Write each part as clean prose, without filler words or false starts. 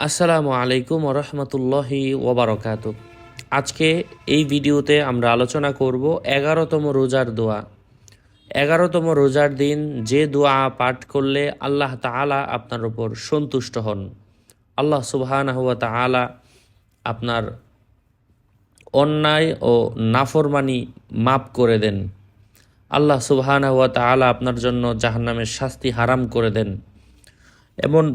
আসসালামু আলাইকুম ওরহমতুল্লাহি ওবারকাতু। আজকে এই ভিডিওতে আমরা আলোচনা করব 11তম রোজার দোয়া। 11তম রোজার দিন যে দোয়া পাঠ করলে আল্লাহ তাআলা আপনার উপর সন্তুষ্ট হন। আল্লাহ সুবহানাহু ওয়া তাআলা আপনার অন্যায় ও নাফরমানি মাফ করে দেন। আল্লাহ সুবহানাহু ওয়া তাআলা আপনার জন্য জাহান্নামের শাস্তি হারাম করে দেন। এমন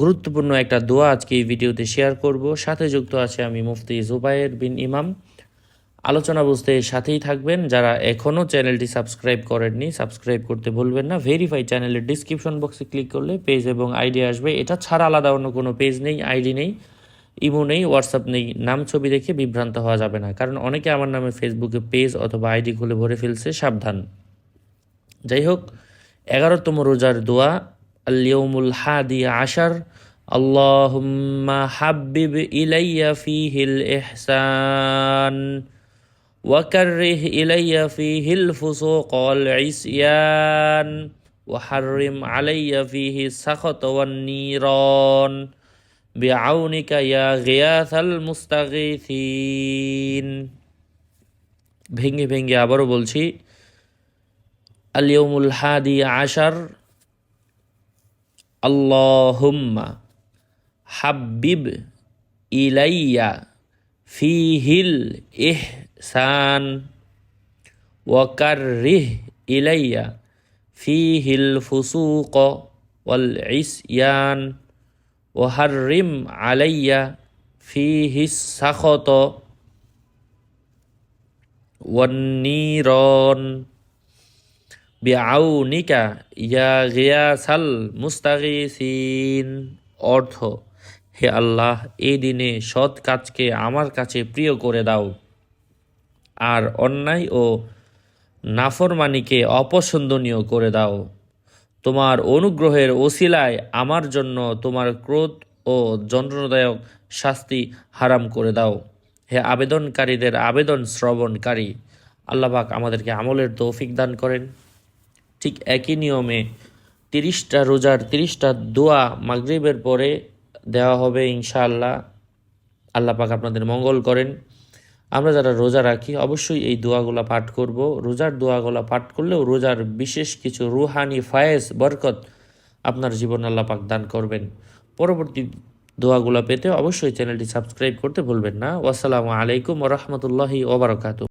গুরুত্বপূর্ণ একটা দোয়া আজকে এই ভিডিওতে শেয়ার করব। সাথে যুক্ত আছে আমি মুফতি জুবায়ের বিন ইমাম। আলোচনা বুঝতে সাথেই থাকবেন। যারা এখনও চ্যানেলটি সাবস্ক্রাইব করেননি, সাবস্ক্রাইব করতে ভুলবেন না। ভেরিফাই চ্যানেলের ডিসক্রিপশন বক্সে ক্লিক করলে পেজ এবং আইডি আসবে। এটা ছাড়া আলাদা অন্য কোনো পেজ নেই, আইডি নেই, ইমো নেই, হোয়াটসঅ্যাপ নেই। নাম ছবি দেখে বিভ্রান্ত হওয়া যাবে না, কারণ অনেকে আমার নামে ফেসবুকে পেজ অথবা আইডি খুলে ভরে ফেলছে, সাবধান। যাই হোক, 11তম রোজার দোয়া আল-ইয়াউমুল হাদি আশার। আল্লাহুম্মা হাব্বিব ইলাইয়া ফীহিল ইহসান ওয়া কাররিহ ইলাইয়া ফীহিল ফুসুক ওয়াল ইসয়ান ওয়া হাররিম আলাইয়া ফীহি সাখাত ওয়ান নিরান বিআউনিকা ইয়া গিয়াসাল মুস্তাগীথিন। ভেঙে ভেঙে আবারও বলছি, আল-ইয়াউমুল হাদি আশার। আল্লাহুম্মা হাব্বিব ইলাইয়া ফীহিল ইহসান ওয়া কাররিহ ইলাইয়া ফীহিল ফুসুক ওয়াল ইসয়ান ওয়া হাররিম আলাইয়া ফীহিস সাখাত ওয়ান নিরান বিআউনিকা ইয়া গিয়াসাল মুস্তাগীসিন। অর্থ: হে আল্লাহ, এই দিনে সৎ কাজকে আমার কাছে প্রিয় করে দাও, আর অন্যায় ও নাফরমানিকে অপছন্দনীয় করে দাও। তোমার অনুগ্রহের ওসিলায় আমার জন্য তোমার ক্রোধ ও যন্ত্রণাদায়ক শাস্তি হারাম করে দাও। হে আবেদনকারীদের আবেদন শ্রবণকারী, আল্লাহ পাক আমাদেরকে আমলের তৌফিক দান করেন। ঠিক একই নিয়মে 30টা রোজার 30টা দোয়া মাগরিবের পরে দেওয়া হবে ইনশাআল্লাহ। আল্লাহ পাক আপনাদের মঙ্গল করেন। আমরা যারা রোজা রাখি অবশ্যই এই দোয়াগুলো পাঠ করব। রোজার দোয়াগুলো পাঠ করলেও রোজার বিশেষ কিছু রুহানি ফায়েজ বরকত আপনার জীবন আল্লাহ পাক দান করবেন। পরবর্তী দোয়াগুলো পেতে অবশ্যই চ্যানেলটি সাবস্ক্রাইব করতে ভুলবেন না। আসসালামু আলাইকুম ওয়া রাহমাতুল্লাহি ওয়া বারাকাতুহু।